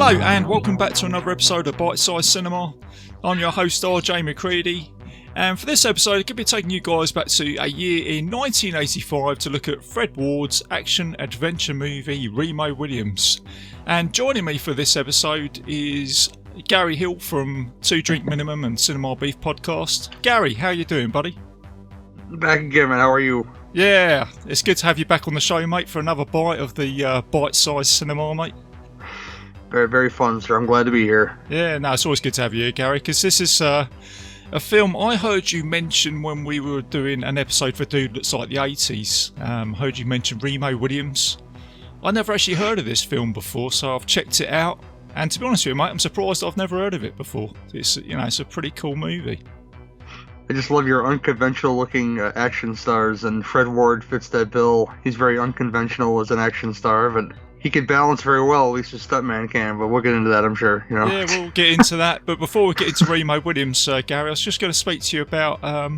Hello and welcome back to another episode of Bitesize Cinema. I'm your host RJ McCready, and for this episode I'm going to be taking you guys back to a year in 1985 to look at Fred Ward's action-adventure movie Remo Williams. And joining me for this episode is Gary Hill from Two Drink Minimum and Cinema Beef Podcast. Gary, how you doing, buddy? Back again, man. How are you? Yeah, it's good to have you back on the show, mate, for another bite of the Bite-Size Cinema, mate. Very, very fun, sir. I'm glad to be here. Yeah, no, it's always good to have you here, Gary, because this is a film I heard you mention when we were doing an episode for Dude Looks Like the 80s. Heard you mention Remo Williams. I never actually heard of this film before, so I've checked it out. And to be honest with you, mate, I'm surprised I've never heard of it before. It's a pretty cool movie. I just love your unconventional-looking action stars, and Fred Ward fits that bill. He's very unconventional as an action star, but he can balance very well, at least a stuntman can, but we'll get into that, I'm sure. You know? Yeah, we'll get into that. But before we get into Remo Williams, Gary, I was just going to speak to you about a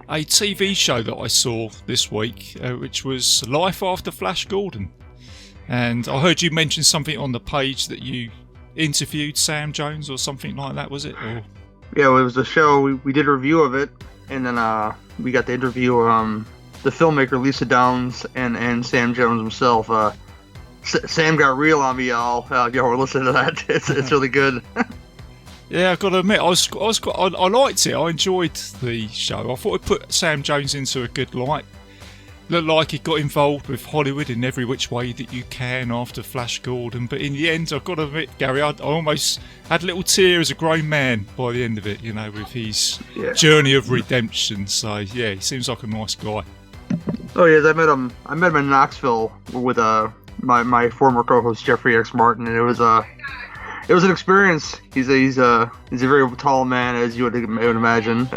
TV show that I saw this week, which was Life After Flash Gordon. And I heard you mention something on the page that you interviewed Sam Jones or something like that, was it? Or... Yeah, it was a show. We did a review of it, and then we got to interview the filmmaker Lisa Downs and Sam Jones himself. Sam got real on me, y'all. We're listening to that. It's really good. Yeah, I've got to admit, I liked it. I enjoyed the show. I thought it put Sam Jones into a good light. Looked like he got involved with Hollywood in every which way that you can after Flash Gordon. But in the end, I've got to admit, Gary, I almost had a little tear as a grown man by the end of it, with his journey of redemption. So, yeah, he seems like a nice guy. Oh, yes, I met him in Knoxville with my former co-host Jeffrey X. Martin, and it was an experience. He's a very tall man, as you would imagine.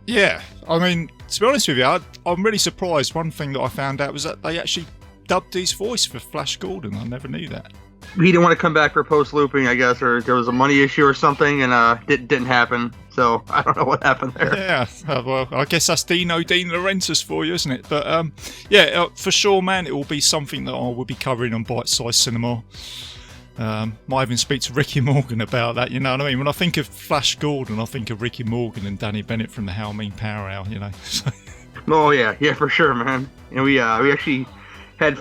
Yeah, I mean, to be honest with you, I'm really surprised. One thing that I found out was that they actually dubbed his voice for Flash Gordon. I never knew that. He didn't want to come back for post-looping, I guess, or there was a money issue or something, and it didn't happen. So I don't know what happened there. Yeah, well, I guess that's Dean Laurentiis for you, isn't it? But for sure, man, it will be something that I will be covering on Bite-Size Cinema. Might even speak to Ricky Morgan about that, you know what I mean? When I think of Flash Gordon, I think of Ricky Morgan and Danny Bennett from the Halloween Power Hour, Oh, yeah, for sure, man. And we actually had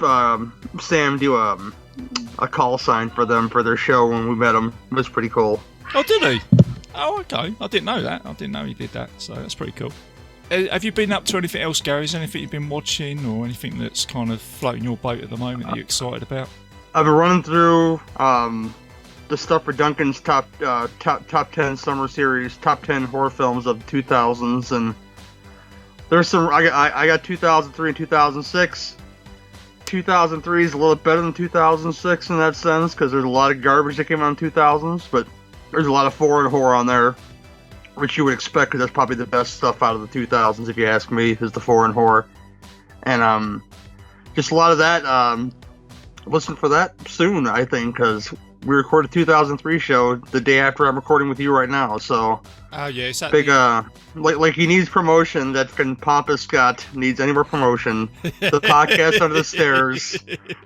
Sam do a call sign for them for their show when we met him. It was pretty cool. Oh, did he? Oh, okay. I didn't know that. I didn't know he did that, so that's pretty cool. Have you been up to anything else, Gary? Is there anything you've been watching or anything that's kind of floating your boat at the moment that you're excited about? I've been running through the stuff for Duncan's top 10 summer series, top 10 horror films of the 2000s, and there's some. I got 2003 and 2006. 2003 is a little better than 2006 in that sense because there's a lot of garbage that came out in 2000s, but there's a lot of foreign horror on there, which you would expect because that's probably the best stuff out of the 2000s, if you ask me, is the foreign horror, and just a lot of that. Listen for that soon, I think, because we recorded a 2003 show the day after I'm recording with you right now. So, oh yeah, is that big like he needs promotion. That Pompous Scott needs any more promotion. The podcast Under the Stairs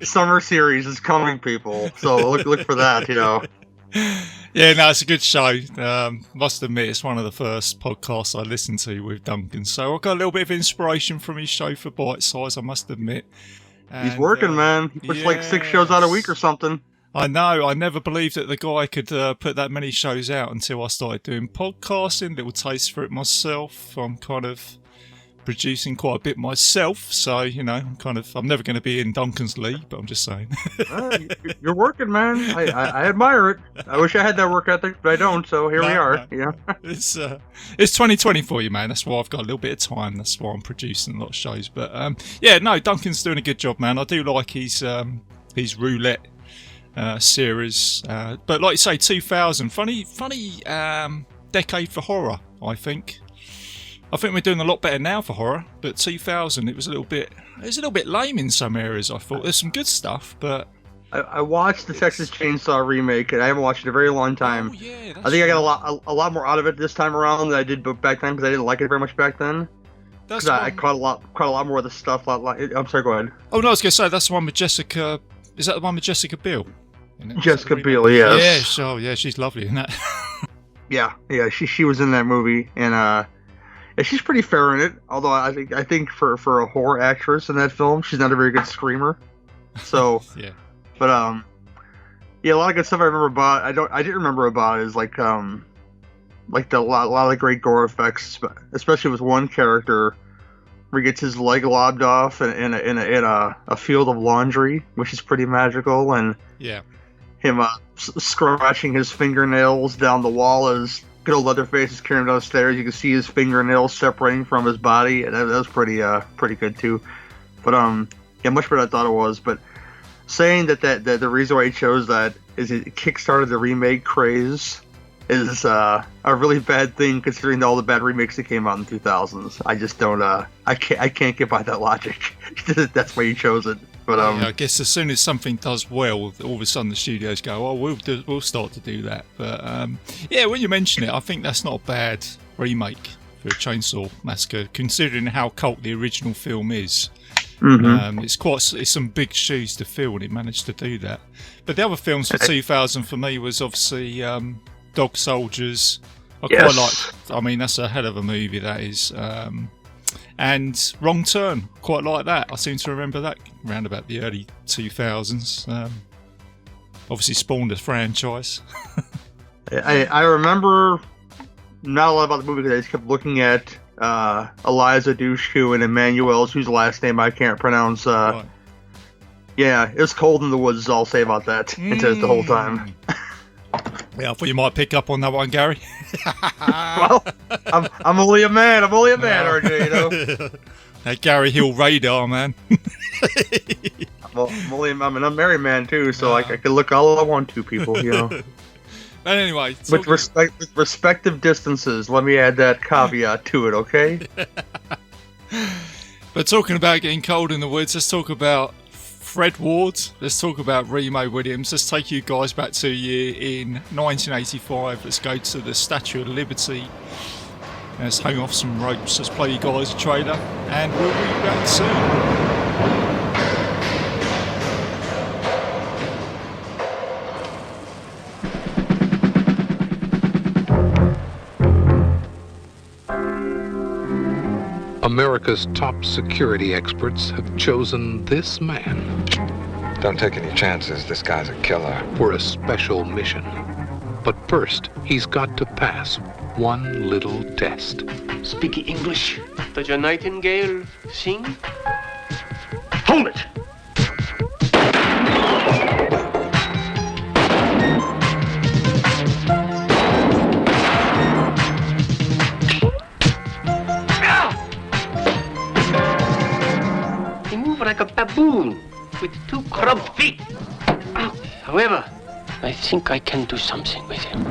summer series is coming, people. So look for that. Yeah, no, it's a good show. Must admit, it's one of the first podcasts I listened to with Duncan. So I got a little bit of inspiration from his show for Bite Size, I must admit. And, he's working, man. He puts like 6 shows out a week or something. I know. I never believed that the guy could put that many shows out until I started doing podcasting. Little taste for it myself. I'm kind of producing quite a bit myself, so I'm never going to be in Duncan's league, but I'm just saying. You're working, man. I admire it. I wish I had that work ethic, but I don't. So here we are. No. It's 2020 for you, man. That's why I've got a little bit of time. That's why I'm producing a lot of shows. But Duncan's doing a good job, man. I do like his roulette series. But like you say, 2000, funny decade for horror, I think. I think we're doing a lot better now for horror, but 2000 it was a little bit lame in some areas. I thought there's some good stuff, but I watched the Texas Chainsaw remake, and I haven't watched it in a very long time. Oh, yeah, I think I got a lot more out of it this time around than I did back then because I didn't like it very much back then. Because I caught a lot more of the stuff. I'm sorry, go ahead. Oh no, I was gonna say that's the one with Jessica. Is that the one with Jessica Biel? Jessica Biel, yes. Yeah, sure. Yeah, she's lovely in that. Yeah. She was in that movie, and yeah, she's pretty fair in it. Although I think for a horror actress in that film, she's not a very good screamer. So yeah. But yeah, a lot of good stuff I remember about. I didn't remember about is like a lot of great gore effects, especially with one character where he gets his leg lobbed off in a field of laundry, which is pretty magical, and yeah, him scratching his fingernails down the wall as good old Leatherface is carrying him downstairs. You can see his fingernails separating from his body, and that was pretty good too. But yeah, much better than I thought it was. But saying that the reason why he chose that is it kickstarted the remake craze is a really bad thing considering all the bad remakes that came out in the 2000s. I just don't I can't get by that logic. That's why you chose it. But yeah, I guess as soon as something does well, all of a sudden the studios go, "Oh, we'll start to do that." But yeah, when you mention it, I think that's not a bad remake for Chainsaw Massacre, considering how cult the original film is. Mm-hmm. It's some big shoes to fill, and it managed to do that. But the other films for 2000 for me was obviously Dog Soldiers. Quite liked. I mean, that's a hell of a movie, that is. And Wrong Turn, quite like that. I seem to remember that around about the early 2000s. Obviously spawned a franchise. I remember not a lot about the movie because I just kept looking at Eliza Dushku and Emmanuel's, whose last name I can't pronounce. Right. Yeah, it's cold in the woods, I'll say about that. It says the whole time. Yeah, I thought you might pick up on that one, Gary. Well, I'm only a man. RJ, you know. That Gary Hill radar, man. Well, I'm an unmarried man too, so I can look all I want to, people, you know. But anyway, with respective distances, let me add that caveat to it, okay? But talking about getting cold in the woods, let's talk about Fred Ward. Let's talk about Remo Williams. Let's take you guys back to a year in 1985. Let's go to the Statue of Liberty. Let's hang off some ropes. Let's play you guys a trailer, and we'll be back soon. America's top security experts have chosen this man. Don't take any chances. This guy's a killer. For a special mission. But first, he's got to pass one little test. Speak English. Does your nightingale sing? Hold it! Like a baboon with two club feet. However, I think I can do something with him.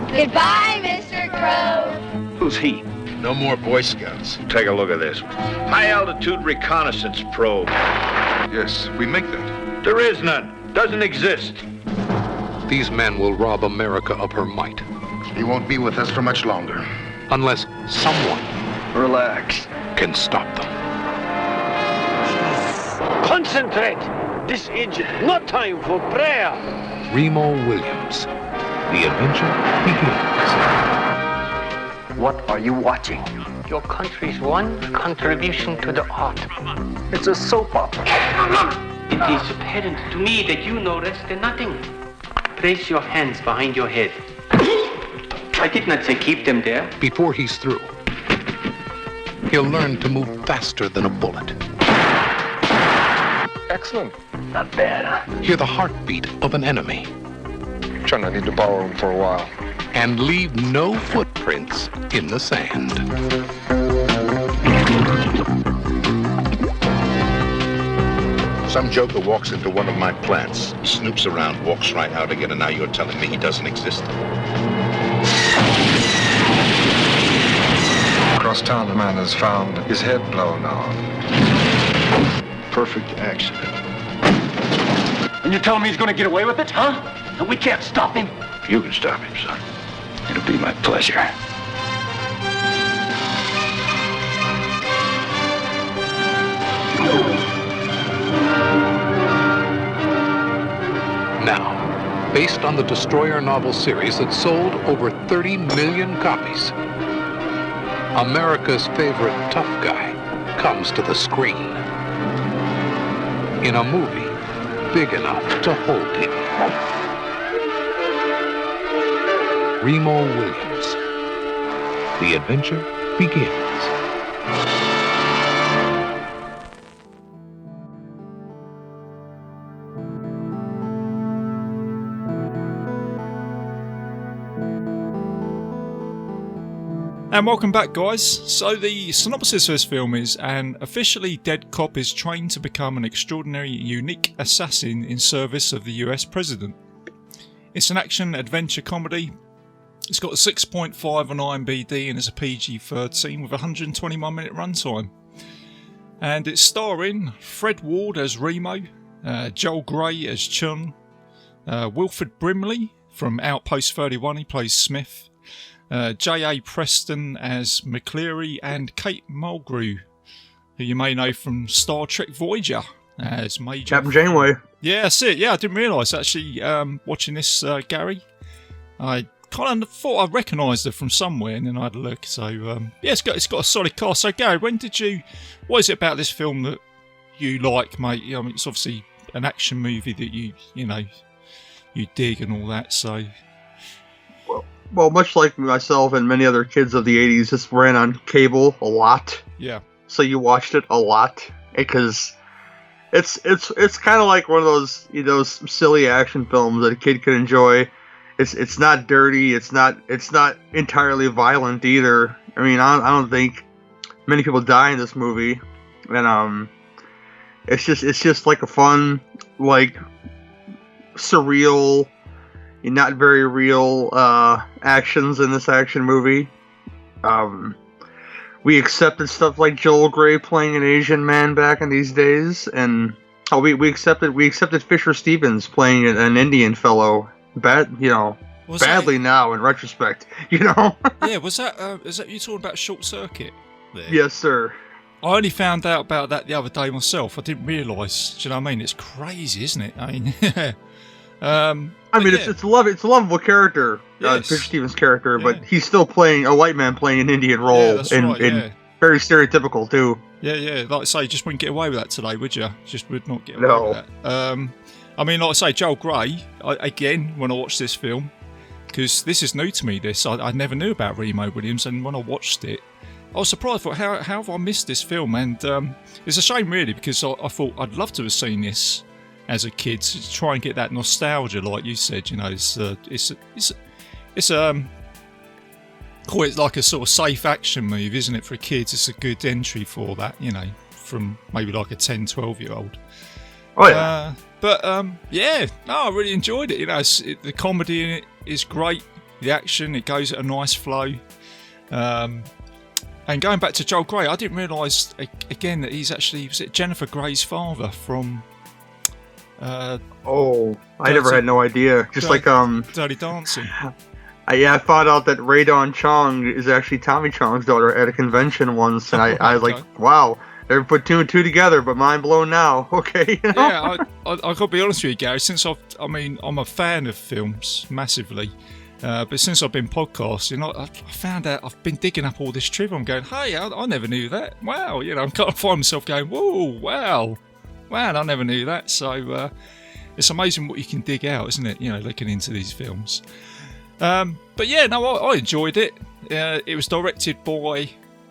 Goodbye, Mr. Crow. Who's he? No more Boy Scouts. Take a look at this. High altitude reconnaissance probe. Yes, we make that. There is none. Doesn't exist. These men will rob America of her might. He won't be with us for much longer. Unless someone Relax. can stop them. Concentrate! This is not time for prayer. Remo Williams. The adventure begins. What are you watching? Your country's one contribution to the art. It's a soap opera. It is apparent to me that you know less than nothing. Place your hands behind your head. I did not say keep them there. Before he's through, he'll learn to move faster than a bullet. Excellent. Not bad. Hear the heartbeat of an enemy. John, I need to borrow him for a while. And leave no footprints in the sand. Some joker walks into one of my plants, snoops around, walks right out again, and now you're telling me he doesn't exist. Across town, the man has found his head blown off. Perfect accident. And you tell me he's gonna get away with it, huh? And we can't stop him? You can stop him, son. It'll be my pleasure. Now, based on the Destroyer novel series that sold over 30 million copies. America's favorite tough guy comes to the screen in a movie big enough to hold him. Remo Williams. The adventure begins. And welcome back, guys. So the synopsis of this film is: an officially dead cop is trained to become an extraordinary, unique assassin in service of the US president. It's an action-adventure comedy. It's got a 6.5 on IMDb and it's a PG-13 with a 121-minute runtime. And it's starring Fred Ward as Remo, Joel Grey as Chun, Wilford Brimley from Outpost 31, he plays Smith, J.A. Preston as McCleary, and Kate Mulgrew, who you may know from Star Trek Voyager as Major. Captain Janeway. Yeah, that's it. Yeah, I didn't realise actually, watching this, Gary. I kind of thought I recognised her from somewhere, and then I had a look. So, yeah, it's got a solid cast. So, Gary, what is it about this film that you like, mate? I mean, it's obviously an action movie that you dig and all that, so... Well, much like myself and many other kids of the 80s, this ran on cable a lot. Yeah. So you watched it a lot because it's kind of like one of those silly action films that a kid could enjoy. It's not dirty. It's not entirely violent either. I mean, I don't think many people die in this movie, and it's just like a fun, like, surreal, not very real actions in this action movie. We accepted stuff like Joel Grey playing an Asian man back in these days, and we accepted Fisher Stevens playing an Indian fellow. Badly now in retrospect, Yeah, was that you talking about Short Circuit there? Yes, sir. I only found out about that the other day myself. I didn't realise. Do you know what I mean? It's crazy, isn't it? I mean, it's a lovable character, yes. Fisher Stevens' character, but he's still playing a white man playing an Indian role, very stereotypical too. Yeah. Like I say, just wouldn't get away with that today, would you? Just would not get away with that. I mean, like I say, Joel Grey. Again, when I watched this film, because this is new to me. I never knew about Remo Williams, and when I watched it, I was surprised. I thought, how have I missed this film? And it's a shame, really, because I thought I'd love to have seen this as a kid to try and get that nostalgia, like you said. It's call it like a sort of safe action movie, isn't it, for kids? It's a good entry for that, from maybe like a 10, 12-year-old. Oh yeah. I really enjoyed it. The comedy in it is great. The action, it goes at a nice flow. And going back to Joel Grey, I didn't realise again that was it Jennifer Grey's father from. I never had no idea. Just Dirty Dancing. I found out that Rae Dawn Chong is actually Tommy Chong's daughter at a convention once, and I was like, wow. Never put two and two together, but mind blown now. Okay. Yeah, I got to be honest with you, Gary. Since I'm a fan of films massively, but since I've been podcasting, I found out I've been digging up all this trivia. I'm going, hey, I never knew that. Wow, I'm kind of find myself going, whoa, wow, I never knew that. So it's amazing what you can dig out, isn't it? Looking into these films. But yeah, no, I enjoyed it. It was directed by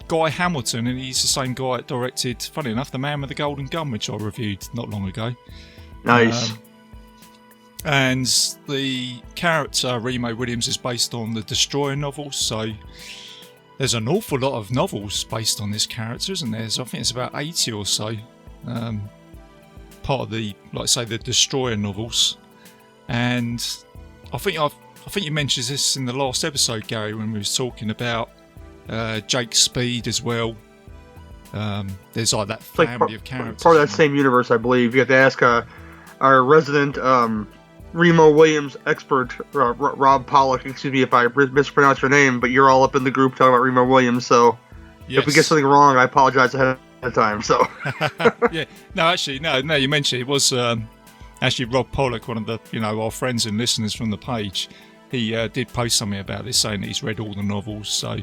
Guy Hamilton, and he's the same guy that directed, funny enough, The Man with the Golden Gun, which I reviewed not long ago. Nice. And the character Remo Williams is based on the Destroyer novels, so there's an awful lot of novels based on this character, isn't there? So I think it's about 80 or so, part of the, like I say, the Destroyer novels. And I think you mentioned this in the last episode, Gary, when we was talking about Jake Speed as well. There's like that family of characters. Part of that same universe, I believe. You have to ask our resident Remo Williams expert, Rob Pollock. Excuse me if I mispronounce your name, but you're all up in the group talking about Remo Williams. So if we get something wrong, I apologize ahead of time. So yeah, no, actually, no. You mentioned it was Actually, Rob Pollock, one of the our friends and listeners from the page, he did post something about this, saying that he's read all the novels. So,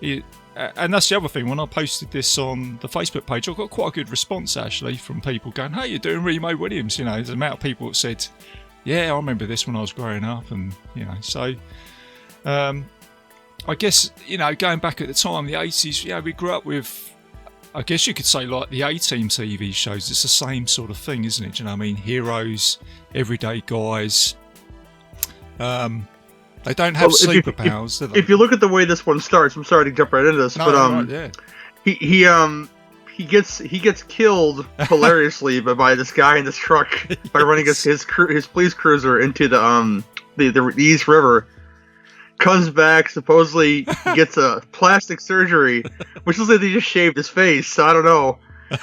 and that's the other thing. When I posted this on the Facebook page, I got quite a good response actually from people going, "Hey, you're doing Remo Williams." There's the amount of people that said, "Yeah, I remember this when I was growing up," and so. I guess, going back at the time, the 80s, we grew up with, I guess you could say, like the A-Team TV shows. It's the same sort of thing, isn't it? Do you know what I mean? Heroes, everyday guys. They don't have superpowers, do they? If you look at the way this one starts, I'm sorry to jump right into this, he gets killed hilariously by this guy in this truck by running his police cruiser into the East River. Comes back, supposedly gets a plastic surgery, which looks like they just shaved his face, so I don't know.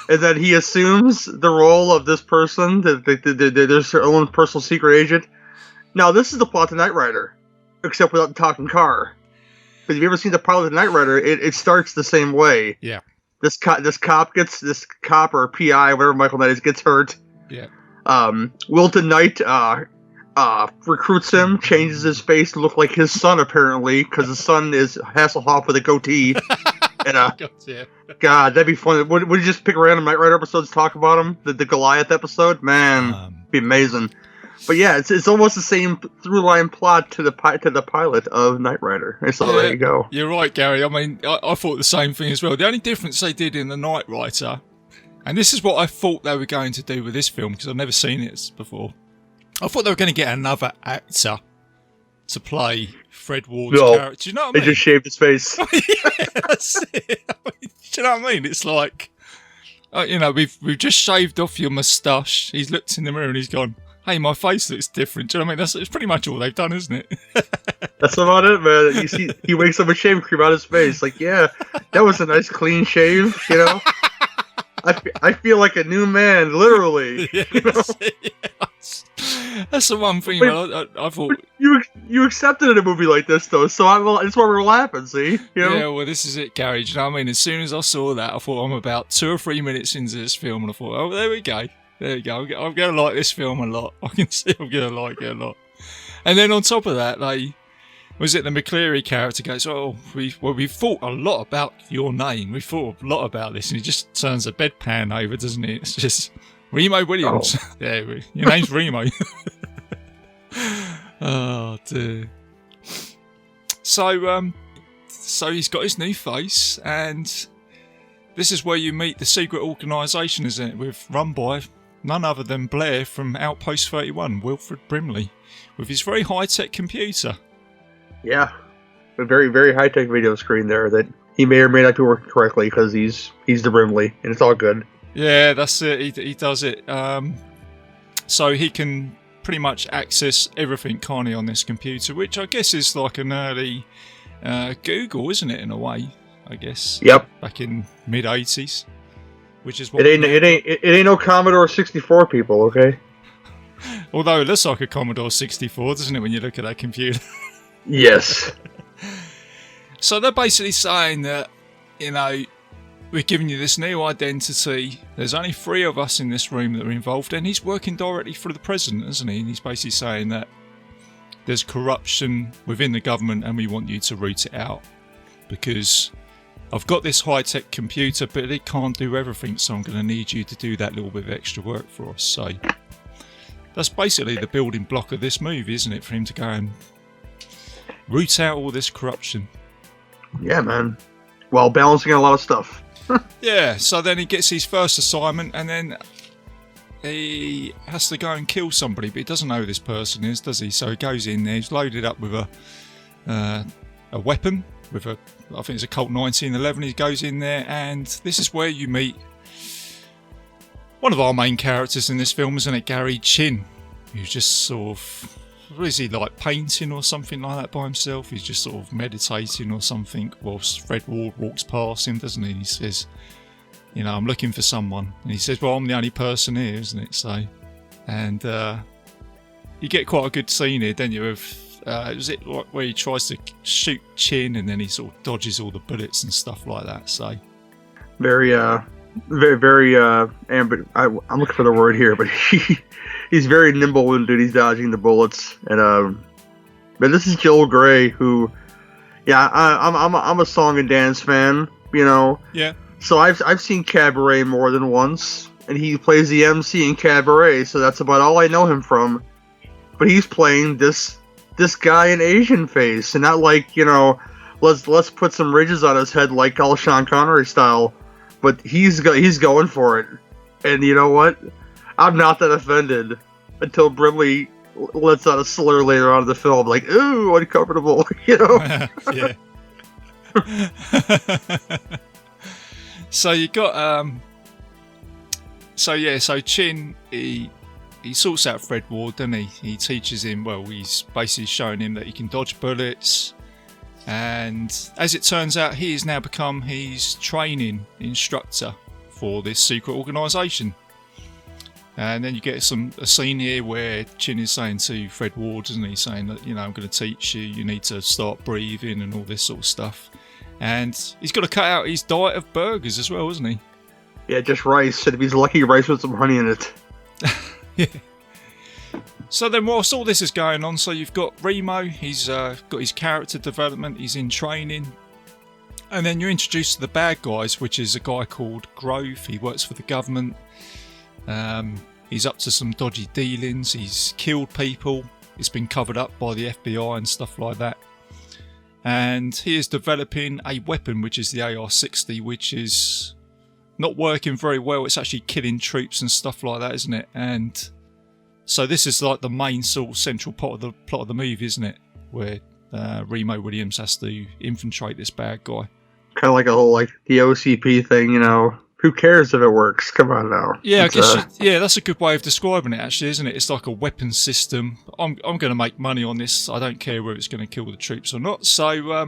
And then he assumes the role of this person, there's their own personal secret agent. Now, this is the plot of Knight Rider, except without the talking car. Because if you ever seen the pilot of Knight Rider, it starts the same way. Yeah. This cop or PI, whatever Michael Knight is, gets hurt. Yeah. Wilton Knight recruits him, changes his face to look like his son, apparently, because his son is Hasselhoff with a goatee. And God, that'd be fun. Would you just pick random Knight Rider episodes to talk about him? The Goliath episode, man, it'd be amazing. But yeah, it's almost the same through line plot to the pilot of Knight Rider. So there you go. You're right, Gary. I mean, I thought the same thing as well. The only difference they did in the Knight Rider, and this is what I thought they were going to do with this film because I've never seen it before. I thought they were going to get another actor to play Fred Ward's character. Do you know what I mean? They just shaved his face. Yeah, that's it. Do you know what I mean? It's like, we've just shaved off your moustache. He's looked in the mirror and he's gone, "Hey, my face looks different." Do you know what I mean? It's pretty much all they've done, isn't it? That's about it, man. You see, he wakes up with shave cream out his face. Like, yeah, that was a nice clean shave, I feel like a new man, literally. Yes, yes. That's the one thing. I thought you accepted in a movie like this, though, so that's why we're laughing. See? Yeah, well, this is it, Gary. Do you know what I mean? As soon as I saw that, I thought I'm about 2 or 3 minutes into this film, and I thought, oh, there we go. I'm going to like this film a lot. I can see I'm going to like it a lot. And then on top of that, the McCleary character goes, "Oh, we've thought a lot about your name. We thought a lot about this," and he just turns a bedpan over, doesn't he? It's just Remo Williams. Oh. Yeah, your name's Remo. Oh dear. So he's got his new face, and this is where you meet the secret organisation, isn't it? Run by none other than Blair from Outpost 31, Wilfred Brimley, with his very high-tech computer. Yeah, a very, very high-tech video screen there that he may or may not be working correctly because he's the Brimley, and it's all good. Yeah, that's it. He does it. So he can pretty much access everything, can't he, on this computer, which I guess is like an early Google, isn't it, in a way, I guess? Yep. Back in mid-80s, which is what... It ain't no Commodore 64, people, okay? Although it looks like a Commodore 64, doesn't it, when you look at that computer? Yes. So they're basically saying that, we're giving you this new identity. There's only 3 of us in this room that are involved, and he's working directly for the president, isn't he? And he's basically saying that there's corruption within the government and we want you to root it out because I've got this high-tech computer, but it can't do everything, so I'm going to need you to do that little bit of extra work for us. So that's basically the building block of this movie, isn't it? For him to go and root out all this corruption. Yeah, man. While balancing a lot of stuff. Yeah, so then he gets his first assignment and then he has to go and kill somebody, but he doesn't know who this person is, does he? So he goes in there, he's loaded up with a weapon, with I think it's a Colt 1911. He goes in there, and this is where you meet one of our main characters in this film, isn't it? Gary Chin, who's just sort of... What is he, like painting or something like that by himself? He's just sort of meditating or something whilst Fred Ward walks past him, doesn't he? He says, I'm looking for someone. And he says, well, I'm the only person here, isn't it? So, and you get quite a good scene here, don't you? Was it where he tries to shoot Chin and then he sort of dodges all the bullets and stuff like that? So very very, very, I'm looking for the word here, but he's very nimble when he's dodging the bullets. And but this is Joel Grey, who, yeah, I'm a song and dance fan, you know. Yeah. So I've seen Cabaret more than once, and he plays the MC in Cabaret, so that's about all I know him from. But he's playing this guy in Asian face, and not like, you know, let's put some ridges on his head like all Sean Connery style. But he's going for it, and you know what? I'm not that offended until Brimley lets out a slur later on in the film, like, ooh, uncomfortable, you know. Yeah. So you got so Chin, he sorts out Fred Ward, doesn't he? He teaches him, well, he's basically showing him that he can dodge bullets, and as it turns out, he has now become his training instructor for this secret organisation. And then you get a scene here where Chin is saying to Fred Ward, isn't he, saying that, you know, I'm going to teach you, you need to start breathing and all this sort of stuff. And he's got to cut out his diet of burgers as well, isn't he? Yeah, just rice. And if he's lucky, rice with some honey in it. Yeah. So then whilst all this is going on, so you've got Remo, he's got his character development, he's in training. And then you're introduced to the bad guys, which is a guy called Grove. He works for the government. He's up to some dodgy dealings. He's killed people. It's been covered up by the FBI and stuff like that. And he is developing a weapon, which is the AR-60, which is not working very well. It's actually killing troops and stuff like that, isn't it? And so this is like the main sort of central part of the plot of the movie, isn't it? Where Remo Williams has to infiltrate this bad guy. Kind of like a whole, like, the OCP thing, you know. Who cares if it works? Come on now. Yeah, I guess that's a good way of describing it, actually, isn't it? It's like a weapon system. I'm going to make money on this. I don't care whether it's going to kill the troops or not. So,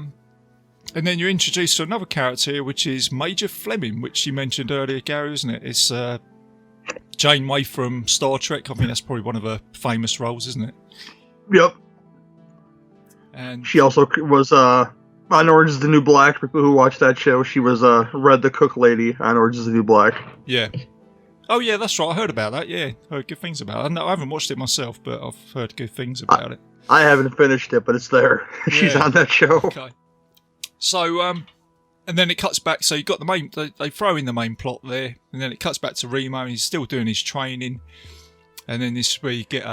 and then you're introduced to another character here, which is Major Fleming, which you mentioned earlier, Gary, isn't it? It's Janeway from Star Trek. I think that's probably one of her famous roles, isn't it? Yep. And she also was on Orange is the New Black. People who watch that show, she was Red the Cook Lady on Orange is the New Black. Yeah. Oh yeah, that's right. I heard about that. Yeah, heard good things about it. I haven't watched it myself, but I've heard good things about it. I haven't finished it, but it's there. She's on that show. Okay. So, and then it cuts back. So you got the main. They throw in the main plot there, and then it cuts back to Remo, and he's still doing his training. And then this is where you get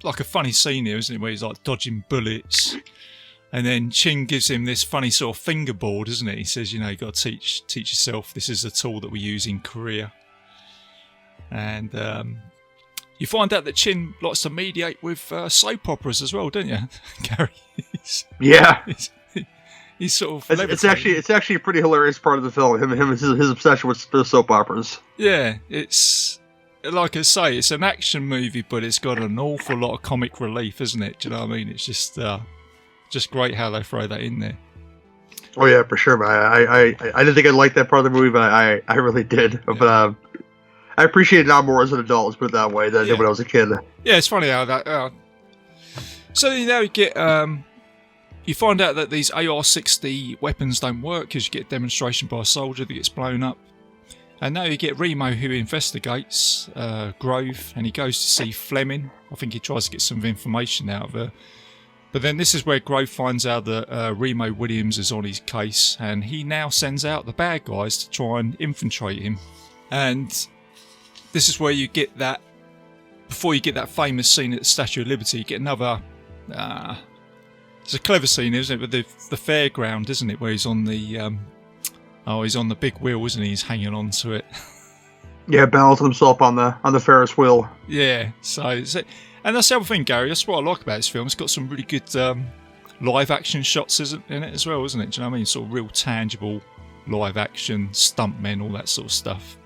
like a funny scene here, isn't it? Where he's like dodging bullets. And then Chin gives him this funny sort of fingerboard, isn't it? He says, you know, you got to teach yourself. This is a tool that we use in Korea. And you find out that Chin likes to mediate with soap operas as well, don't you, Gary? He's sort of. It's actually a pretty hilarious part of the film. His obsession with the soap operas. Yeah, it's like I say, it's an action movie, but it's got an awful lot of comic relief, isn't it? Do you know what I mean? It's just great how they throw that in there. Oh yeah, for sure. I didn't think I'd like that part of the movie, but I really did. Yeah. But I appreciate it now more as an adult. Let's put it that way than when I was a kid. Yeah, it's funny how that. So now you get you find out that these AR-60 weapons don't work because you get a demonstration by a soldier that gets blown up, and now you get Remo who investigates Grove, and he goes to see Fleming. I think he tries to get some information out of her. But then this is where Grove finds out that Remo Williams is on his case, and he now sends out the bad guys to try and infiltrate him. And this is where you get that, before you get that famous scene at the Statue of Liberty, you get another, it's a clever scene, isn't it, with the fairground, isn't it, where he's on the, he's on the big wheel, isn't he, he's hanging on to it. Yeah, balancing himself on the Ferris wheel. Yeah, so and that's the other thing, Gary. That's what I like about this film. It's got some really good live action shots in it as well, isn't it? Do you know what I mean? Sort of real tangible live action stuntmen, all that sort of stuff.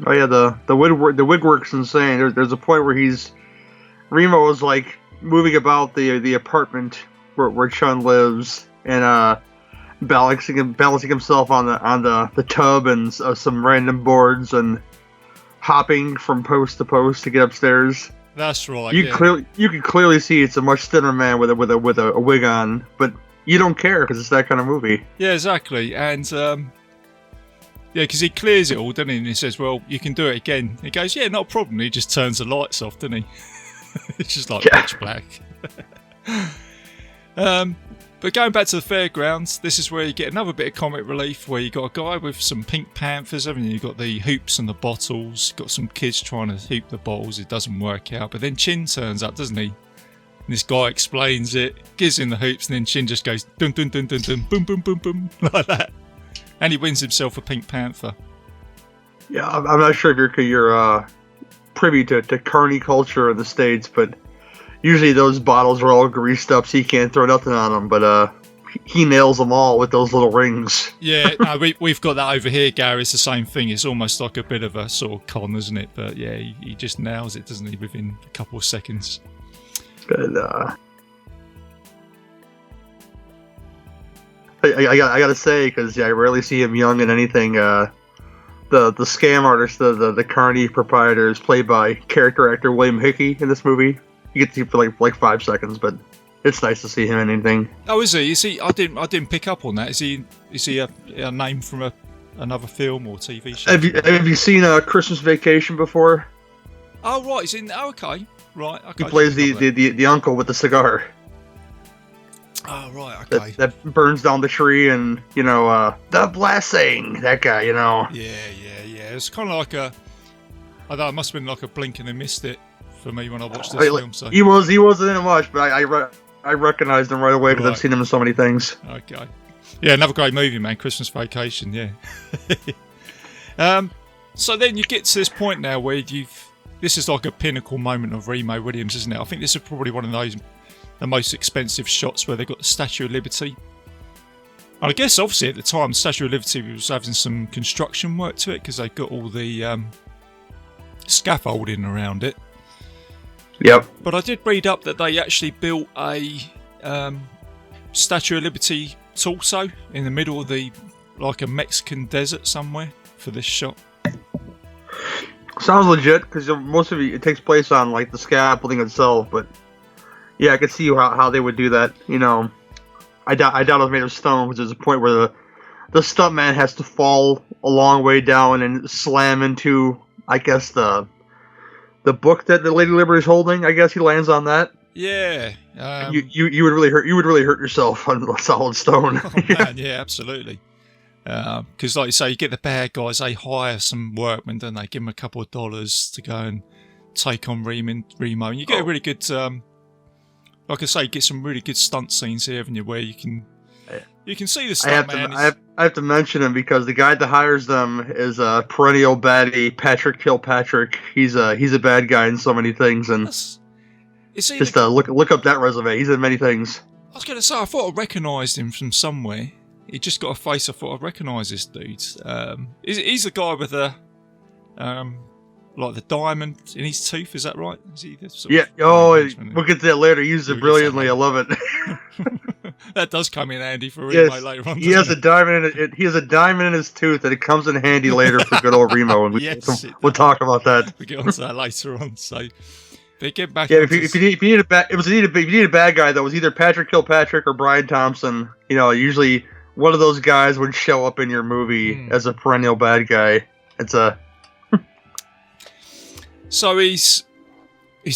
Oh yeah, the wig work's insane. There's a point where Remo is like moving about the apartment where Chun lives, and balancing himself on the tub and some random boards, and hopping from post to post to get upstairs. That's right. You can clearly see it's a much thinner man with a wig on, but you don't care because it's that kind of movie. Yeah, exactly. And Yeah, because he clears it all, doesn't he? And he says, well, you can do it again. He goes, yeah, not a problem. He just turns the lights off, doesn't he? It's just like pitch black. But going back to the fairgrounds, this is where you get another bit of comic relief, where you got a guy with some Pink Panthers, haven't you? You've got the hoops and the bottles, got some kids trying to hoop the bottles, it doesn't work out. But then Chin turns up, doesn't he? And this guy explains it, gives him the hoops, and then Chin just goes dun dun dun dun dun, boom boom boom boom, like that. And he wins himself a Pink Panther. Yeah, I'm not sure if you're privy to carny culture in the States, but usually those bottles are all greased up, so you can't throw nothing on them. But he nails them all with those little rings. Yeah, no, we've got that over here, Gary. It's the same thing. It's almost like a bit of a sort of con, isn't it? But yeah, he just nails it, doesn't he, within a couple of seconds. But I gotta say, because I rarely see him young in anything. The scam artist, the carny proprietor, is played by character actor William Hickey in this movie. You get to see for like 5 seconds, but it's nice to see him in anything. Oh, is he? Is he? I didn't pick up on that. Is he a name from another film or TV show? Have you seen Christmas Vacation before? Oh right, he's in. Oh, okay, right. Okay. He plays the uncle with the cigar. Oh right, okay. That burns down the tree, and the blessing. That guy, Yeah. It's kind of like I don't know, it must have been like a blink and I missed it for me when I watched this film. So he wasn't in it much, but I recognized him right away because I've seen him in so many things. Okay. Yeah, another great movie, man. Christmas Vacation. Yeah. So then you get to this point now where this is like a pinnacle moment of Remo Williams, isn't it? I think this is probably one of the most expensive shots where they got the Statue of Liberty. And I guess obviously at the time the Statue of Liberty was having some construction work to it because they got all the scaffolding around it. Yep. But I did read up that they actually built a Statue of Liberty torso in the middle of like a Mexican desert somewhere for this shot. Sounds legit because most of it takes place on like the scaffolding itself, but yeah, I could see how they would do that. I doubt it was made of stone because there's a point where the stuntman has to fall a long way down and slam into, I guess, the book that the Lady Liberty's holding. I guess he lands on that. Yeah. You would really hurt. You would really hurt yourself on solid stone. Oh, man, yeah, absolutely. Because like you say, you get the bad guys. They hire some workmen, don't they? Give them a couple of dollars to go and take on Remo, and you get a really good. Like I say, get some really good stunt scenes here, haven't you? Where you can see the stuntman. I have to mention him because the guy that hires them is a perennial baddie, Patrick Kilpatrick. He's a bad guy in so many things, and look up that resume. He's in many things. I was going to say, I thought I recognised him from somewhere. He just got a face. I thought I recognised this dude. He's the guy with the like the diamond in his tooth, is that right? Is he yeah. Oh, we'll get to that later. He uses it brilliantly. I love it. That does come in handy for Remo later on. He has a diamond in it. He has a diamond in his tooth, and it comes in handy later for good old Remo. And we'll talk about that. We'll get onto that later on. So they get back. Yeah, if you need a bad guy, though, it was either Patrick Kilpatrick or Brian Thompson. Usually one of those guys would show up in your movie as a perennial bad guy. It's a. So he's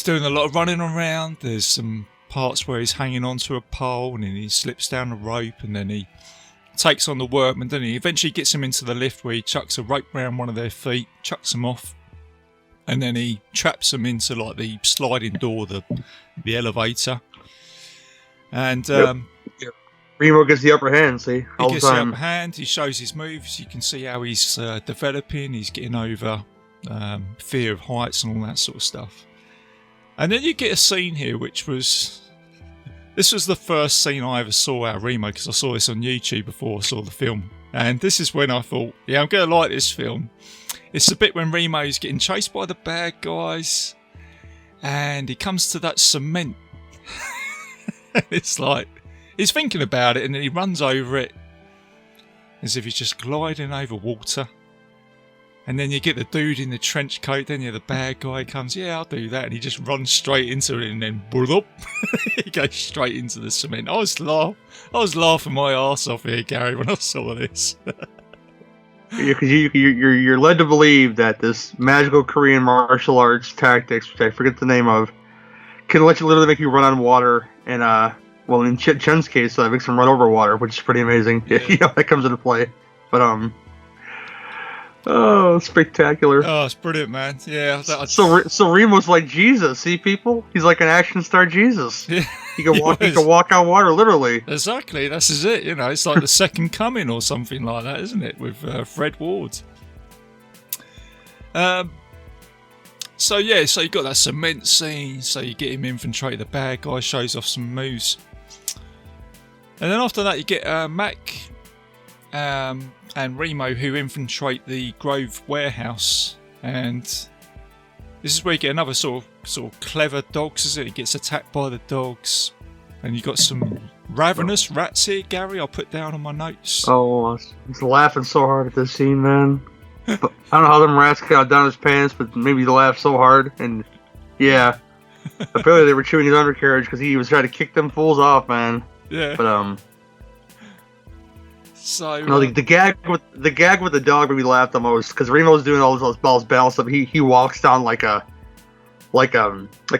doing a lot of running around. There's some parts where he's hanging onto a pole and then he slips down a rope and then he takes on the workman, doesn't he? Eventually gets him into the lift where he chucks a rope around one of their feet, chucks them off, and then he traps them into like the sliding door, the elevator. And Remo gets the upper hand, see? He gets the upper hand, he shows his moves, you can see how he's developing, he's getting over fear of heights and all that sort of stuff. And then you get a scene here this was the first scene I ever saw out of Remo because I saw this on YouTube before I saw the film, and this is when I thought, yeah, I'm going to like this film. It's the bit when Remo's getting chased by the bad guys and he comes to that cement. It's like he's thinking about it and then he runs over it as if he's just gliding over water. And then you get the dude in the trench coat, then the bad guy comes, yeah, I'll do that. And he just runs straight into it and then he goes straight into the cement. I was laughing my arse off here, Gary, when I saw this. You're led to believe that this magical Korean martial arts tactics, which I forget the name of, can literally make you run on water, and well, in Chen's case, it makes him run over water, which is pretty amazing. Yeah. That comes into play. But oh, spectacular! Oh, it's brilliant, man. Yeah. So Remo's like Jesus. See, people, he's like an action star Jesus. Yeah, He can walk. He can walk on water, literally. Exactly. This is it. You know, it's like the second coming or something like that, isn't it? With Fred Ward. So yeah, so you got that cement scene. So you get him infiltrate the bad guy, shows off some moves, and then after that you get Mac and Remo who infiltrate the Grove warehouse, and this is where you get another sort of clever dogs, isn't it? He gets attacked by the dogs, and you got some ravenous rats here, Gary. I'll put down on my notes. Oh, I was laughing so hard at this scene, man. But I don't know how them rats got down his pants, but maybe he laughed so hard, and yeah, apparently they were chewing his undercarriage because he was trying to kick them fools off, man. Yeah. But so no, the gag with the dog made me laugh the most because Remo's doing all those balls balance stuff. He walks down like a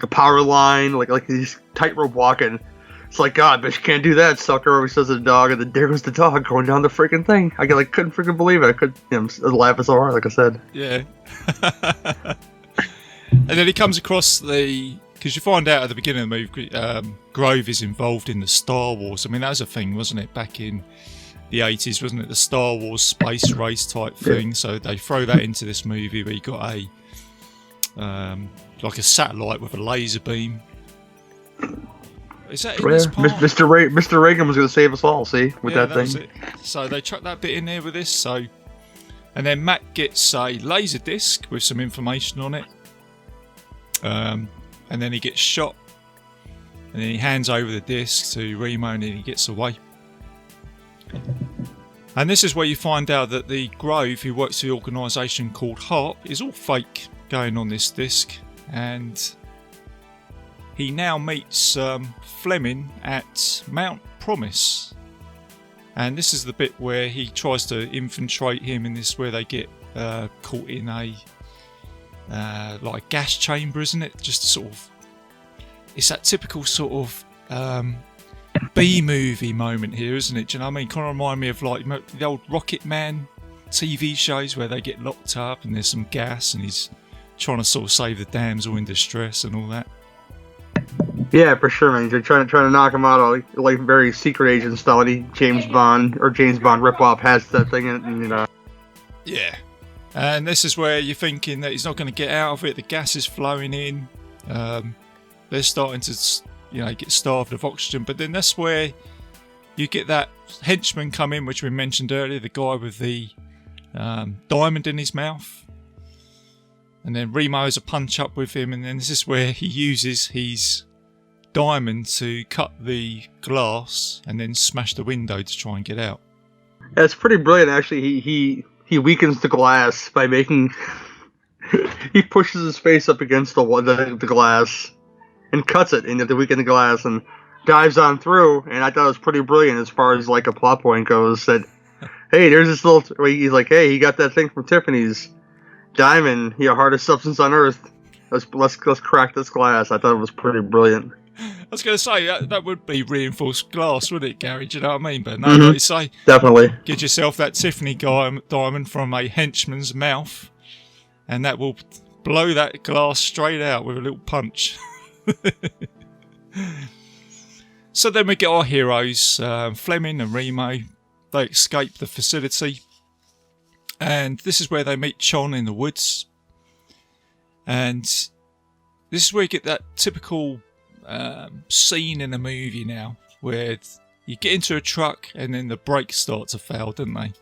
power line, like he's tightrope walking. It's like, God, bitch, you can't do that, sucker. He says to the dog, and then there goes the dog going down the freaking thing. I couldn't freaking believe it. I was laughing so hard, like I said. Yeah. And then he comes across because you find out at the beginning of the movie, Grove is involved in the Star Wars. I mean, that was a thing, wasn't it, back in the 80s, wasn't it? The Star Wars space race type thing. Yeah. So they throw that into this movie where you got like a satellite with a laser beam. Is that in this part? Mr. Reagan was going to save us all, see, with that thing. Was it. So they chucked that bit in there with this. So, and then Mac gets a laser disc with some information on it. And then he gets shot. And then he hands over the disc to Remo, and then he gets away. And this is where you find out that the Grove, who works for the organisation called HARP, is all fake going on this disc. And he now meets Fleming at Mount Promise, and this is the bit where he tries to infiltrate him, and this is where they get caught in a like a gas chamber, isn't it? Just sort of, it's that typical sort of B-movie moment here, isn't it? Do you know what I mean? Kind of remind me of like the old Rocket Man TV shows where they get locked up and there's some gas and he's trying to sort of save the damsel in distress and all that. Yeah, for sure, man. They're trying to knock him out, like very secret agent style. James Bond ripoff has that thing in it, and, you know. Yeah, and this is where you're thinking that he's not going to get out of it. The gas is flowing in. They're starting to, get starved of oxygen. But then that's where you get that henchman come in, which we mentioned earlier, the guy with the diamond in his mouth. And then Remo has a punch up with him, and then this is where he uses his diamond to cut the glass and then smash the window to try and get out. Yeah, it's pretty brilliant, actually. He weakens the glass by making... he pushes his face up against the glass and cuts it into the weaken the glass and dives on through, and I thought it was pretty brilliant as far as like a plot point goes, that, hey, there's this little... He's like, hey, he got that thing from Tiffany's. Diamond, hardest substance on Earth. Let's crack this glass. I thought it was pretty brilliant. I was going to say that would be reinforced glass, wouldn't it, Gary? Do you know what I mean? But no, like you say, definitely get yourself that Tiffany diamond from a henchman's mouth, and that will blow that glass straight out with a little punch. So then we get our heroes, Fleming and Remo. They escape the facility. And this is where they meet Chon in the woods. And this is where you get that typical scene in a movie now, where you get into a truck and then the brakes start to fail, don't they?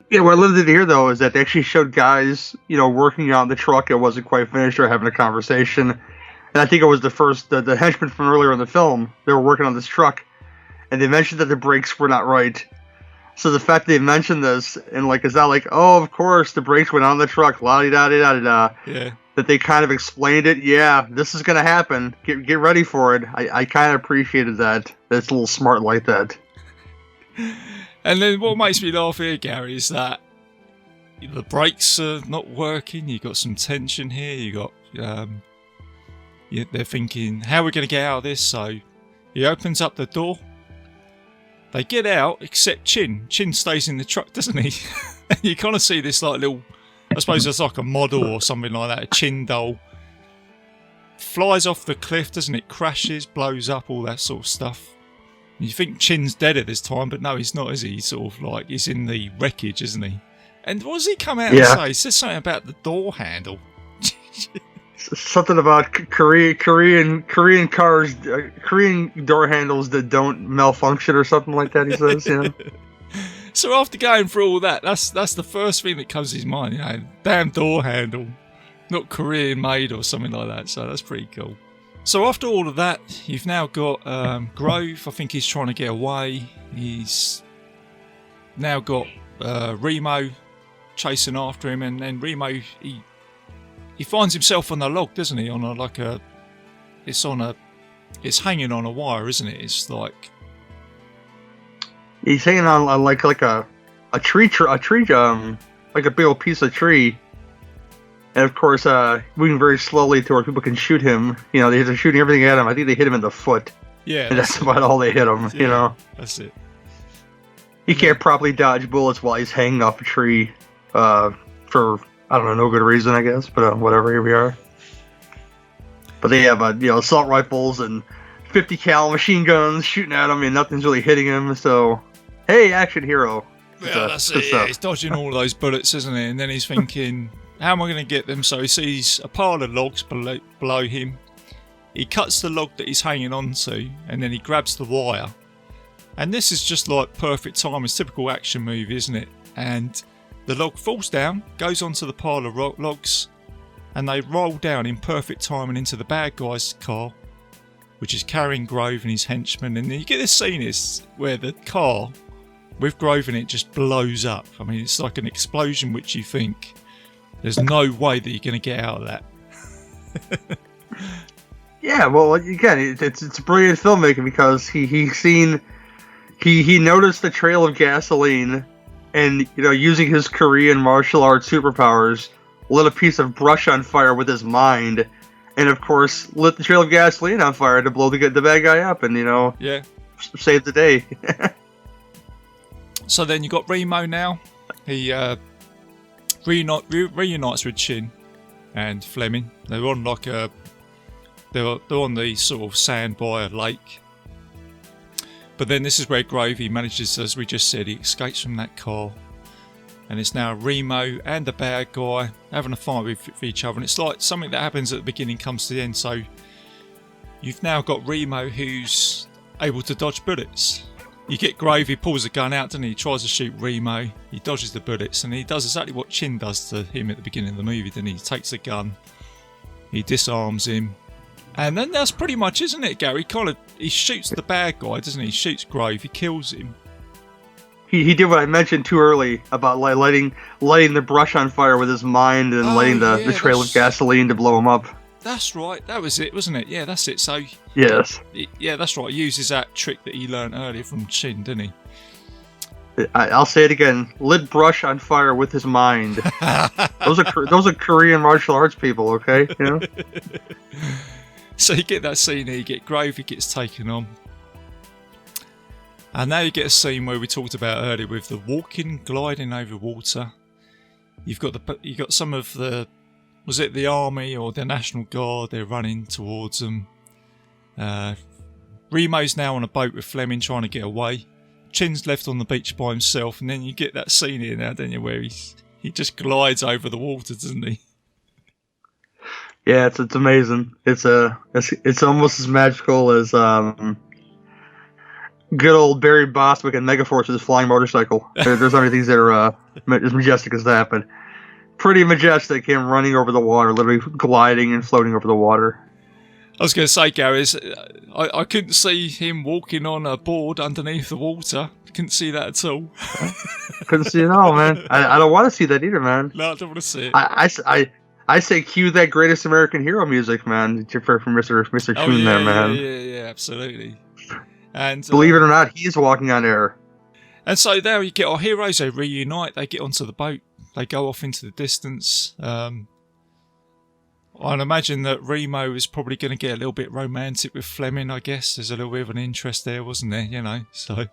Yeah, what I loved to hear, though, is that they actually showed guys, working on the truck. It wasn't quite finished or having a conversation. And I think it was the henchman from earlier in the film. They were working on this truck. And they mentioned that the brakes were not right. So the fact they mentioned this, and it's not like, oh, of course, the brakes went on the truck, la-di-da-di-da-di-da. Yeah. That they kind of explained it, yeah, this is going to happen, get ready for it. I kind of appreciated that. It's a little smart like that. And then what makes me laugh here, Gary, is that the brakes are not working. You got some tension here. You got they're thinking, how are we going to get out of this? So he opens up the door. They get out, except Chin. Chin stays in the truck, doesn't he? And you kind of see this like little, I suppose it's like a model or something like that, a Chin doll. Flies off the cliff, doesn't it? Crashes, blows up, all that sort of stuff. And you think Chin's dead at this time, but no, he's not, is he? He's sort of like, he's in the wreckage, isn't he? And what does he come out and say? He says something about the door handle. Something about Korean cars, Korean door handles that don't malfunction or something like that. He says, you know. So after going through all that, that's the first thing that comes to his mind. You know, damn door handle, not Korean made or something like that. So that's pretty cool. So after all of that, you've now got Grove. I think he's trying to get away. He's now got Remo chasing after him, and then Remo he finds himself on the log, doesn't he? On it's hanging on a wire, isn't it? It's like he's hanging on like a tree, like a big old piece of tree. And of course, moving very slowly to where people can shoot him. You know, they're shooting everything at him. I think they hit him in the foot. Yeah, and that's about all they hit him. Yeah, you know, that's it. He can't properly dodge bullets while he's hanging off a tree for I don't know, no good reason, I guess. But whatever, here we are. But they have assault rifles and 50 cal machine guns shooting at him, and nothing's really hitting him. So, hey, action hero. Yeah, that's it. Yeah, he's dodging all those bullets, isn't he? And then he's thinking, how am I going to get them? So he sees a pile of logs below him. He cuts the log that he's hanging on to, and then he grabs the wire. And this is just like perfect time. It's typical action movie, isn't it? And the log falls down, goes onto the pile of logs, and they roll down in perfect timing into the bad guy's car, which is carrying Grove and his henchmen. And then you get this scene where the car with Grove in it just blows up. I mean, it's like an explosion which you think there's no way that you're going to get out of that. Yeah, well, again, it's brilliant filmmaking because he noticed the trail of gasoline, and using his Korean martial arts superpowers, lit a piece of brush on fire with his mind, and of course lit the trail of gasoline on fire to blow the bad guy up, and save the day. So then you got Remo now. He reunites with Chin and Fleming. They're on they're on the sort of sand by a lake. But then this is where Grove, he manages, as we just said, he escapes from that car. And it's now Remo and the bad guy having a fight with each other. And it's like something that happens at the beginning comes to the end. So you've now got Remo who's able to dodge bullets. You get Grove, he pulls a gun out, doesn't he? He tries to shoot Remo. He dodges the bullets. And he does exactly what Chin does to him at the beginning of the movie, doesn't he? He takes a gun. He disarms him. And then that's pretty much, isn't it, Gary? He shoots the bad guy, doesn't he? He shoots Grove. He kills him. He did what I mentioned too early about lighting the brush on fire with his mind and lighting the trail of gasoline to blow him up. That's right. That was it, wasn't it? Yeah, that's it. So yes. Yeah, that's right. He uses that trick that he learned earlier from Chin, didn't he? I'll say it again. Lit brush on fire with his mind. Those are Korean martial arts people, okay? So you get that scene here, you get Grove, he gets taken on. And now you get a scene where we talked about earlier with the gliding over water. You've got some of the, was it the army or the National Guard, they're running towards them. Remo's now on a boat with Fleming trying to get away. Chin's left on the beach by himself, and then you get that scene here now, don't you, where he just glides over the water, doesn't he? Yeah, it's amazing. It's almost as magical as good old Barry Bostwick and Megaforce with his flying motorcycle. There's other things that are as majestic as that, but pretty majestic. Him running over the water, literally gliding and floating over the water. I was going to say, Gary, I couldn't see him walking on a board underneath the water. Couldn't see that at all. Couldn't see it all, man. I don't want to see that either, man. No, I don't want to see it. I say cue that Greatest American Hero music, man, for Mr. Kuhn there, man. Yeah, absolutely. And believe it or not, he's walking on air. And so there you get our heroes, they reunite, they get onto the boat. They go off into the distance. I'd imagine that Remo is probably going to get a little bit romantic with Fleming, I guess. There's a little bit of an interest there, wasn't there? You know, so...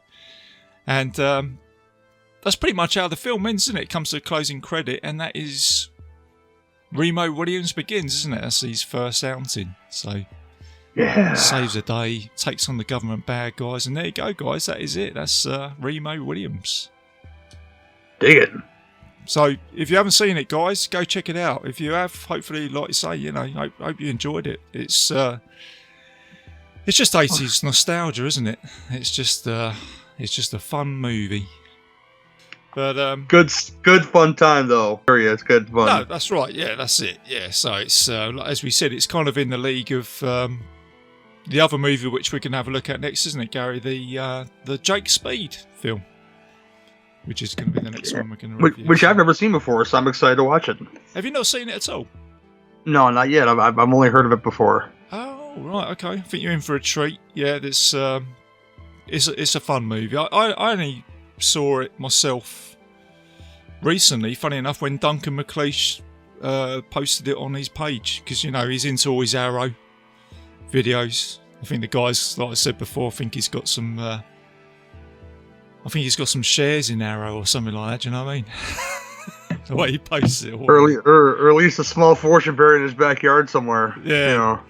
And that's pretty much how the film ends, isn't it? It comes to the closing credit, and that is... Remo Williams begins, isn't it? That's his first outing. So... Yeah. Saves the day, takes on the government bad guys, and there you go, guys. That is it. That's Remo Williams. Dig it. So, if you haven't seen it, guys, go check it out. If you have, hopefully, like you say, you know, hope you enjoyed it. It's just 80s nostalgia, isn't it? It's just a fun movie. But good fun time though. It's good fun. No, that's right. Yeah, that's it. Yeah. So it's as we said, it's kind of in the league of the other movie which we're going to have a look at next, isn't it, Gary? The Jake Speed film, which is going to be the next one we're going to review. Which I've never seen before, so I'm excited to watch it. Have you not seen it at all? No, not yet. I've only heard of it before. Oh, right. Okay. I think you're in for a treat. Yeah, this it's a fun movie. I only saw it myself recently, funny enough, when Duncan McLeish posted it on his page, because, you know, he's into all his Arrow videos. I think the guys, like I said before, I think he's got some shares in Arrow or something like that. Do you know what I mean? The way he posts it, or at least a small fortune buried in his backyard somewhere. Yeah, you know.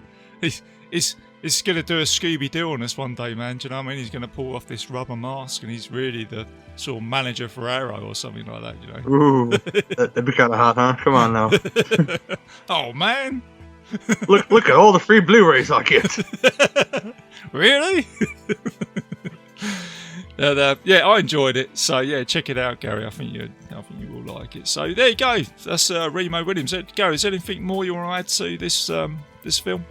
He's going to do a Scooby-Doo on us one day, man. Do you know what I mean? He's going to pull off this rubber mask, and he's really the sort of manager for Arrow or something like that, you know? Ooh, that'd be kind of hot, huh? Come on now. Oh, man. Look at all the free Blu-rays I'll get. Really? Yeah, I enjoyed it. So, yeah, check it out, Gary. I think you will like it. So, there you go. That's Remo Williams. Gary, is there anything more you want to add to this film?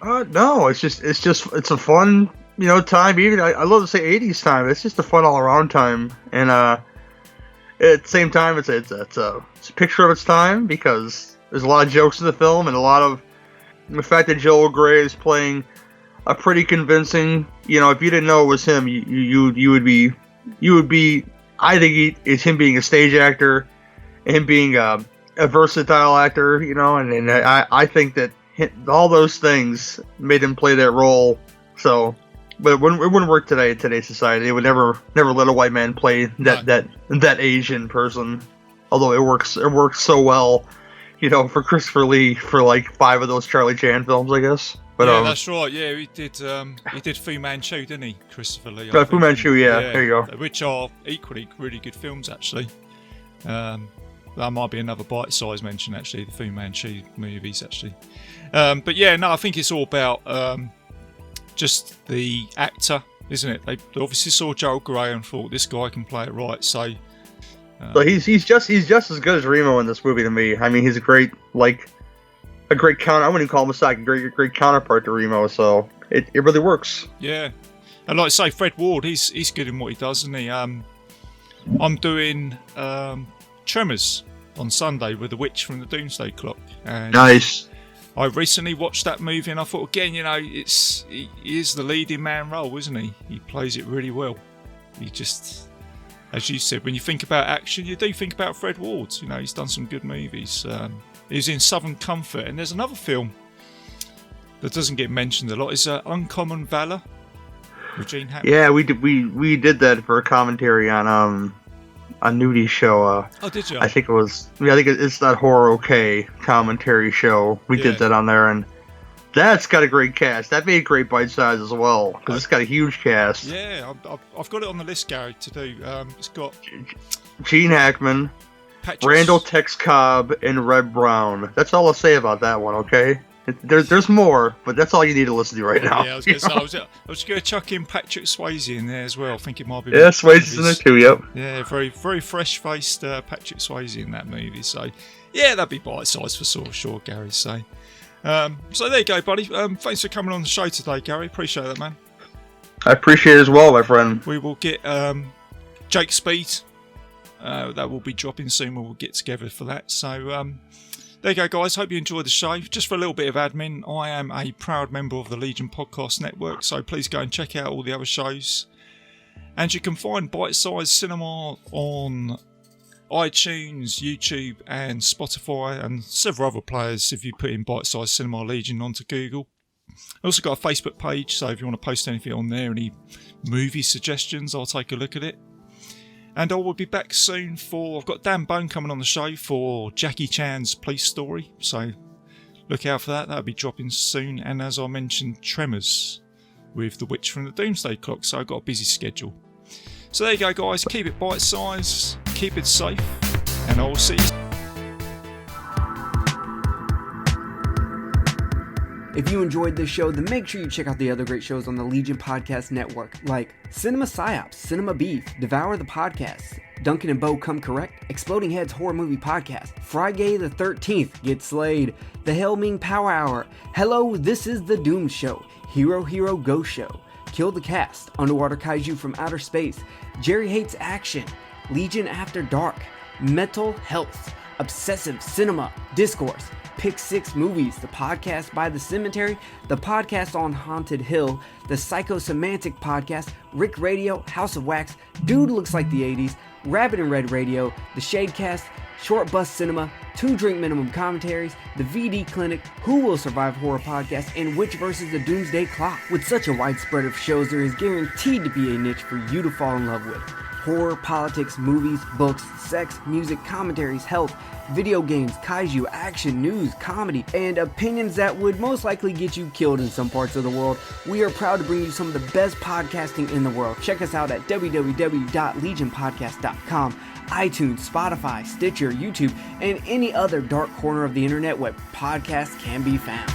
No, it's a fun, you know, time. Even I love to say 80s time. It's just a fun all around time, and at the same time, it's a picture of its time, because there's a lot of jokes in the film, and a lot of the fact that Joel Grey is playing a pretty convincing. You know, if you didn't know it was him, you would be. I think it's him being a stage actor, him being a versatile actor. You know, and I think that all those things made him play that role. So, but it wouldn't work today in today's society. It would never let a white man play that Asian person. Although it works so well, you know, for Christopher Lee for like 5 of those Charlie Chan films, I guess. But, yeah, that's right. Yeah, he did Fu Manchu, didn't he, Christopher Lee? Fu Manchu, yeah. There you go. Which are equally really good films, actually. That might be another bite-sized mention, actually, the Fu Manchu movies, actually. But yeah, no, I think it's all about just the actor, isn't it? They obviously saw Joel Grey and thought, this guy can play it right. So he's just as good as Remo in this movie to me. I mean, he's a great counter. I wouldn't even call him a second. Great counterpart to Remo. So it really works. Yeah, and like I say, Fred Ward, he's good in what he does, isn't he? I'm doing Tremors on Sunday with the witch from the Doomsday Clock. And nice. I recently watched that movie, and I thought, again, you know, he is the leading man role, isn't he? He plays it really well. He just, as you said, when you think about action, you do think about Fred Ward. You know, he's done some good movies. He's in Southern Comfort, and there's another film that doesn't get mentioned a lot. It's Uncommon Valor with Gene Hackman. Yeah, we did that for a commentary on a nudie show. Oh, did you? I think it was. I think it's that Horror OK commentary show. We did that on there, and that's got a great cast. That made great Bitesize as well, because it's got a huge cast. Yeah, I've got it on the list, Gary, to do. It's got Gene Hackman, Randall Tex Cobb, and Red Brown. That's all I'll say about that one. Okay. There's more, but that's all you need to listen to right now. Yeah, I was going to say, I was going to chuck in Patrick Swayze in there as well. I think it might be. Yeah, Swayze's in there too. Yep. Yeah, very very fresh-faced Patrick Swayze in that movie. So yeah, that'd be bite-sized for sure, Gary. So there you go, buddy. Thanks for coming on the show today, Gary. Appreciate that, man. I appreciate it as well, my friend. We will get Jake Speed. That will be dropping soon. We'll get together for that. So. There you go, guys. Hope you enjoyed the show. Just for a little bit of admin, I am a proud member of the Legion Podcast Network, so please go and check out all the other shows. And you can find Bite Size Cinema on iTunes, YouTube and Spotify and several other players if you put in Bitesize Cinema Legion onto Google. I also got a Facebook page, so if you want to post anything on there, any movie suggestions, I'll take a look at it. And I will be back soon I've got Dan Bone coming on the show for Jackie Chan's Police Story, so look out for that, that'll be dropping soon. And as I mentioned, Tremors with The Witch from the Doomsday Clock, so I've got a busy schedule. So there you go guys, keep it bite size, keep it safe, and I will see you. If you enjoyed this show, then make sure you check out the other great shows on the Legion Podcast Network, like Cinema Psyops, Cinema Beef, Devour the Podcast, Duncan and Bo Come Correct, Exploding Heads Horror Movie Podcast, Friday the 13th, Get Slayed, The Helming Power Hour, Hello, This is the Doom Show, Hero Hero Go Show, Kill the Cast, Underwater Kaiju from Outer Space, Jerry Hates Action, Legion After Dark, Mental Health, Obsessive Cinema, Discourse, Pick 6 Movies, the podcast by The Cemetery, the podcast on Haunted Hill, the Psychosemantic podcast, Rick Radio, House of Wax, Dude Looks Like the 80s, Rabbit and Red Radio, the Shadecast, Short Bus Cinema, 2 Drink Minimum Commentaries, the VD Clinic, Who Will Survive Horror Podcast, and Witch vs. the Doomsday Clock. With such a wide spread of shows, there is guaranteed to be a niche for you to fall in love with. Horror, politics, movies, books, sex, music, commentaries, health, video games, kaiju, action, news, comedy, and opinions that would most likely get you killed in some parts of the world. We are proud to bring you some of the best podcasting in the world. Check us out at www.legionpodcast.com, iTunes, Spotify, Stitcher, YouTube, and any other dark corner of the internet where podcasts can be found.